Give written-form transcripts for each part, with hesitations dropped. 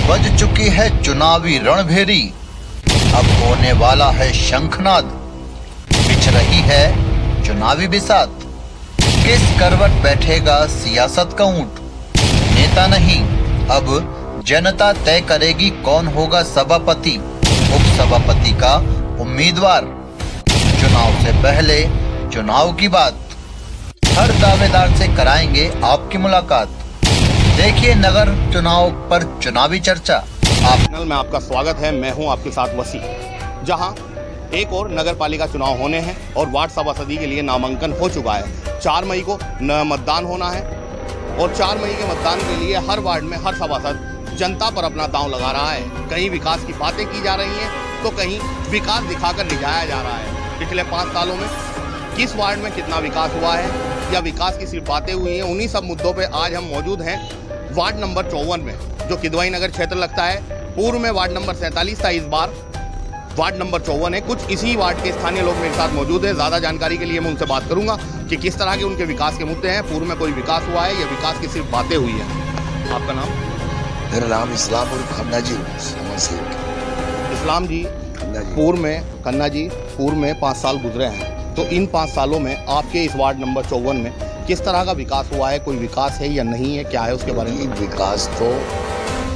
बज चुकी है चुनावी रणभेरी, अब होने वाला है शंखनाद। बिछ रही है चुनावी बिसात, किस करवट बैठेगा सियासत का ऊंट। नेता नहीं अब जनता तय करेगी कौन होगा सभापति, उपसभापति का उम्मीदवार। चुनाव से पहले चुनाव की बात, हर दावेदार से कराएंगे आपकी मुलाकात। देखिए नगर चुनाव पर चुनावी चर्चा। चैनल में आपका स्वागत है। मैं हूं आपके साथ वसी। जहां एक और नगर पालिका चुनाव होने हैं और वार्ड सभापति के लिए नामांकन हो चुका है। 4 मई को मतदान होना है और 4 मई के मतदान के लिए हर वार्ड में हर सभासद जनता पर अपना दांव लगा रहा है। कहीं विकास की बातें की जा रही हैं तो कहीं विकास दिखाकर लिजाया जा रहा है। पिछले 5 सालों में किस वार्ड में कितना विकास हुआ है या विकास की सिर्फ बातें हुई हैं, उन्हीं सब मुद्दों पे आज हम मौजूद हैं वार्ड नंबर 54 में, जो किदवाई नगर क्षेत्र लगता है। पूर्व में वार्ड नंबर 47 था, इस बार वार्ड नंबर 54 है। कुछ इसी वार्ड के स्थानीय लोग मेरे साथ मौजूद हैं। ज़्यादा जानकारी के लिए मैं उनसे बात करूंगा कि किस तरह के उनके विकास के मुद्दे हैं, पूर्व में कोई विकास हुआ है या विकास की सिर्फ बातें हुई हैं। आपका नाम? मेरा नाम इस्लाम और खन्ना जी। इस्लाम जी, पूर्व में खन्ना जी, पूर्व में 5 साल गुजरे हैं, तो इन 5 सालों में आपके इस वार्ड नंबर 54 में किस तरह का विकास हुआ है? कोई विकास है या नहीं है, क्या है उसके बारे में? विकास तो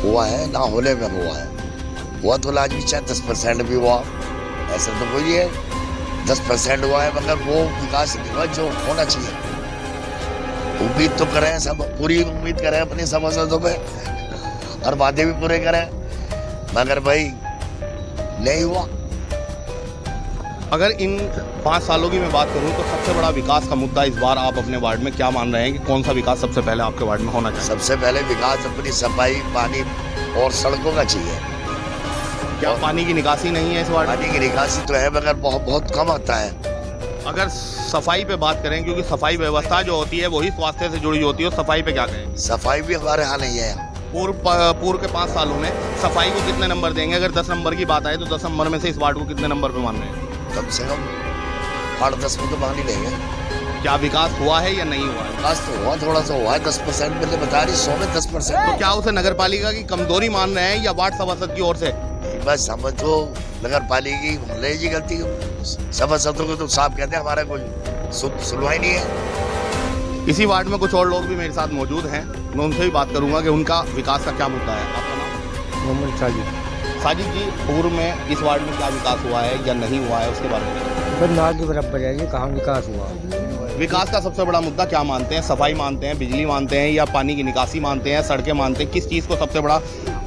हुआ है, ना होने में हुआ है। हुआ तो लाजमी, चाहे 10% भी हुआ, ऐसा तो कोई है 10% हुआ है, मगर वो विकास हुआ जो होना चाहिए। उम्मीद तो करें, सब पूरी उम्मीद करें अपनी सभासदों पे और वादे भी पूरे करें, मगर भाई नहीं हुआ। अगर इन 5 सालों की मैं बात करूं तो सबसे बड़ा विकास का मुद्दा इस बार आप अपने वार्ड में क्या मान रहे हैं कि कौन सा विकास सबसे पहले आपके वार्ड में होना चाहिए? सबसे पहले विकास अपनी सफाई, पानी और सड़कों का चाहिए। क्या पानी की निकासी नहीं है इस वार्ड में? पानी की निकासी तो है, मगर बहुत कम आता है। अगर सफाई पे बात करें, क्योंकि सफाई व्यवस्था जो होती है वही स्वास्थ्य से जुड़ी होती है, सफाई पे क्या कहें? सफाई भी हमारे यहाँ नहीं है। पूर्व के 5 सालों में सफाई को कितने नंबर देंगे? अगर 10 नंबर की बात आए तो 10 नंबर में से इस वार्ड को कितने नंबर पे मान रहे हैं? कम से कम 8-10 में तो मान ही लेंगे। क्या विकास हुआ है या नहीं हुआ है? विकास तो हुआ, थोड़ा सा हुआ है, 10% मैंने बता रही, 100 में 10%। तो क्या उसे नगर पालिका की कमजोरी मान रहे हैं या वार्ड सभासद की ओर से? बस समझ तो नगर पालिका की मोहल्ले की गलती, सभासदों को तो साफ कहते हैं, हमारा कोई सुनवाई नहीं है। इसी वार्ड में कुछ और लोग भी मेरे साथ मौजूद हैं, मैं उनसे भी बात करूंगा कि उनका विकास का क्या मुद्दा है। आपका नाम? मोहम्मद साजिद। साजिद जी, पूर्व में इस वार्ड में क्या विकास हुआ है या नहीं हुआ है उसके बारे में? बस ना के बराबर है, ये कहाँ विकास हुआ? विकास का सबसे बड़ा मुद्दा क्या मानते हैं? सफाई मानते हैं, बिजली मानते हैं या पानी की निकासी मानते हैं, सड़कें मानते हैं? किस चीज़ को सबसे बड़ा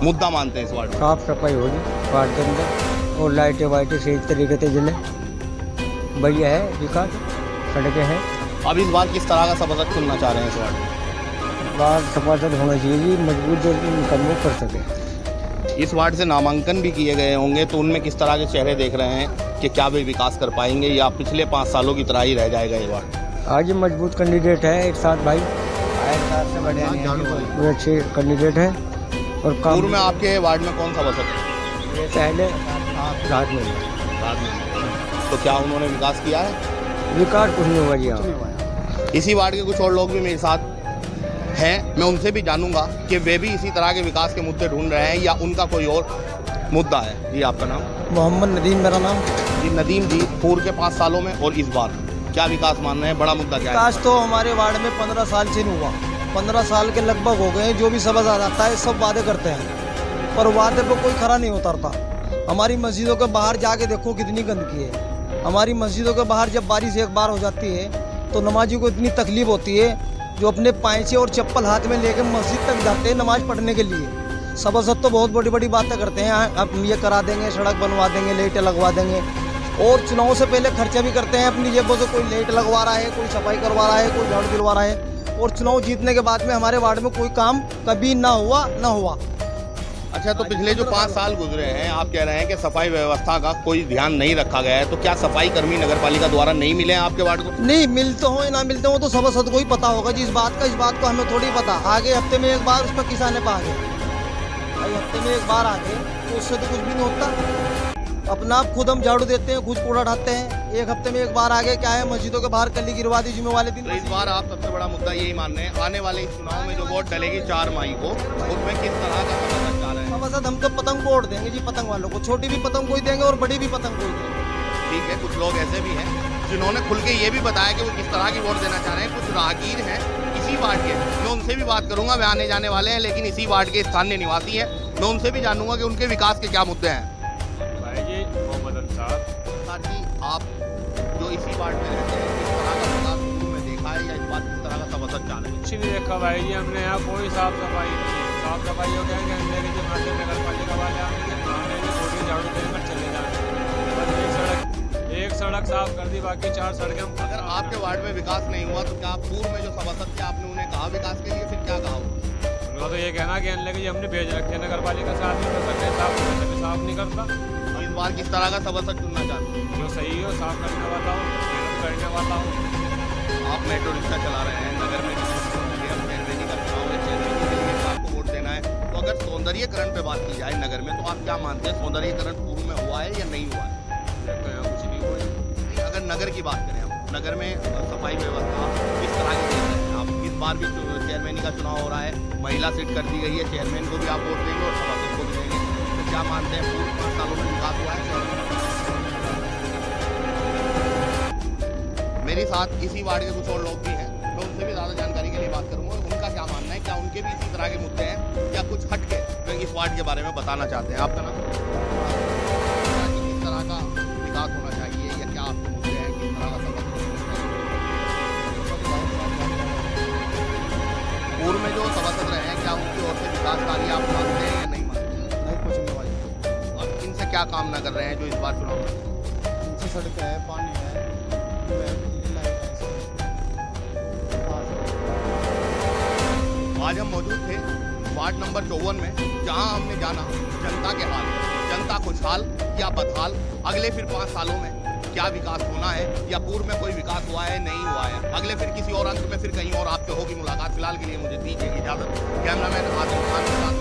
मुद्दा मानते हैं इस वार्ड में? साफ सफाई होगी वार्ड के अंदर और लाइटें वाइटें सही तरीके से जले, बढ़िया है विकास, सड़कें हैं। अब इस बार किस तरह का सभासद चुनना चाह रहे हैं इस वार्ड में? वार्ड सभासद होना चाहिए जी, मजबूत जो मुकम्मल कर सके। इस वार्ड से नामांकन भी किए गए होंगे, तो उनमें किस तरह के चेहरे देख रहे हैं कि क्या वे विकास कर पाएंगे या पिछले 5 सालों की तरह ही रह जाएगा ये वार्ड? आज ये मजबूत कैंडिडेट है, एक साथ भाई वो अच्छे कैंडिडेट है। और पूर्व में आपके वार्ड में कौन सभासद है? पहले रात में तो क्या उन्होंने विकास किया है? विकास कुछ नहीं हुआ जी यहाँ। इसी वार्ड के कुछ और लोग भी मेरे साथ हैं, मैं उनसे भी जानूंगा कि वे भी इसी तरह के विकास के मुद्दे ढूंढ रहे हैं या उनका कोई और मुद्दा है। जी आपका नाम? मोहम्मद नदीम मेरा नाम। जी नदीम जी, पूर्व के 5 सालों में और इस बार क्या विकास मान रहे हैं? बड़ा मुद्दा क्या है? विकास तो हमारे वार्ड में 15 साल से नहीं हुआ, 15 साल के लगभग हो गए। जो भी सभासद आता है सब वादे करते हैं, पर वादे पर कोई खरा नहीं उतरता। हमारी मस्जिदों के बाहर जाके देखो कितनी गंदगी है। हमारी मस्जिदों के बाहर जब बारिश एक बार हो जाती है तो नमाजी को इतनी तकलीफ होती है, जो अपने पायचे और चप्पल हाथ में लेकर मस्जिद तक जाते हैं नमाज पढ़ने के लिए। सभासद तो बहुत बड़ी बड़ी बातें करते हैं, अब ये करा देंगे, सड़क बनवा देंगे, लाइटें लगवा देंगे, और चुनाव से पहले खर्चा भी करते हैं अपनी जेबों से। कोई लाइट लगवा रहा है, कोई सफाई करवा रहा है, कोई झाड़ू दिलवा रहा है, और चुनाव जीतने के बाद में हमारे वार्ड में कोई काम कभी ना हुआ। अच्छा, तो पिछले जो 5 साल गुजरे हैं, आप कह रहे हैं कि सफाई व्यवस्था का कोई ध्यान नहीं रखा गया है, तो क्या सफाई कर्मी नगर पालिका द्वारा नहीं मिले हैं आपके वार्ड को? नहीं मिलते हो ना मिलते हो तो सभासद को ही पता होगा जी इस बात को हमें थोड़ी पता। आगे हफ्ते में एक बार उस पर किसाने पा गए भाई, हफ्ते में एक बार आगे तो उससे तो कुछ भी नहीं होता। अपना आप खुद हम झाड़ू देते हैं, खुद कूड़ा उठाते हैं, एक हफ्ते में एक बार आगे क्या है मस्जिदों के बाहर कली गिरवा दी जुम्मे वाले दिन। तो इस बार आप सबसे बड़ा मुद्दा यही मान रहे हैं, आने वाले इस चुनाव में जो वोट डलेगी 4 मई को, उसमें किस तरह का सभासद चाह रहे हैं? पार्षद हम तो पतंग को वोट देंगे जी, पतंग वालों को, छोटी भी पतंग को ही देंगे और बड़ी भी पतंग को ही देंगे। ठीक है, कुछ लोग ऐसे भी हैं जिन्होंने खुल के ये भी बताया कि वो किस तरह की वोट देना चाह रहे हैं। कुछ राहगीर हैं इसी वार्ड के, मैं उनसे भी बात करूंगा, वे आने जाने वाले हैं लेकिन इसी वार्ड के स्थानीय निवासी हैं। मैं उनसे भी जानूंगा कि उनके विकास के क्या मुद्दे हैं। भाई जी मोहम्मद अंसार। सर जी, आप जो इसी वार्ड में रहते हैं, किस तरह का विकास शुरू में देखा है या इस बार किस तरह का सब असर चाह रहे हैं? कुछ नहीं देखा भाई जी, हमने यहाँ कोई साफ सफाई नहीं है। साफ सफाई हो गया कि अंदर के माध्यम नगर पालिका वाले आएंगे, थोड़ी झाड़ू देकर चले जाएंगे। बस एक सड़क साफ कर दी, बाकी 4 सड़कें हम। अगर आपके वार्ड में विकास नहीं हुआ तो क्या पूर्व में जो सभासद थे आपने उन्हें कहा विकास के लिए, फिर क्या कहा? उनका तो ये कहना कि अनले जी हमने भेज रखे नगर पालिका साफ नहीं कर सकते, साफ नहीं करता। तो इस बार किस तरह का सभासद चुनना चाहते हैं? जो सही हो, साफ करने वाला हो, मेहनत करने वाला हो। आप मेट्रो रिक्शा चला रहे हैं, नगर में चेयरमैन का चुनाव है, चेयरमैन के लिए आपको वोट देना है, तो अगर सौंदर्यीकरण पे बात की जाए नगर में, तो आप क्या मानते हैं, सौंदर्यीकरण पूर्व में हुआ है या नहीं हुआ है? तो यहाँ कुछ नहीं हुआ। अगर नगर की बात करें, हम नगर में सफाई व्यवस्था किस तरह की देख रहे हैं आप? इस बार भी चेयरमैन का चुनाव हो रहा है, महिला सीट कर दी गई है, चेयरमैन को भी आप वोट देंगे और सभासद को भी देंगे, तो क्या मानते हैं पूर्व 5 सालों में विकास हुआ है? मेरे साथ इसी वार्ड के कुछ और लोग भी हैं, मैं उनसे भी ज़्यादा जानकारी के लिए बात करूंगा। उनका क्या मानना है, क्या उनके भी इसी तरह के मुद्दे हैं या कुछ हट के वे इस वार्ड के बारे में बताना चाहते हैं? आपका नाम? किस तरह का विकास होना चाहिए या क्या आपके मुद्दे हैं, किस तरह का सबक पूर्व में जो सभासद रहे हैं, क्या उनकी ओर से विकास कार्य आप मानते हैं या नहीं मानते? नहीं, कुछ नहीं भाई। अब इनसे क्या काम ना कर रहे हैं जो इस बार चुनाव में? इनसे सड़कें है, पानी है, बिजली लाइट है, आज हम मौजूद थे वार्ड नंबर 54 में, जहां हमने जाना जनता के हाल, जनता खुशहाल या बदहाल, अगले फिर 5 सालों में क्या विकास होना है या पूर्व में कोई विकास हुआ है नहीं हुआ है। अगले फिर किसी और अंक में फिर कहीं और आपसे होगी मुलाकात। फिलहाल के लिए मुझे दीजिए इजाजत। कैमरामैन आदिल खान के साथ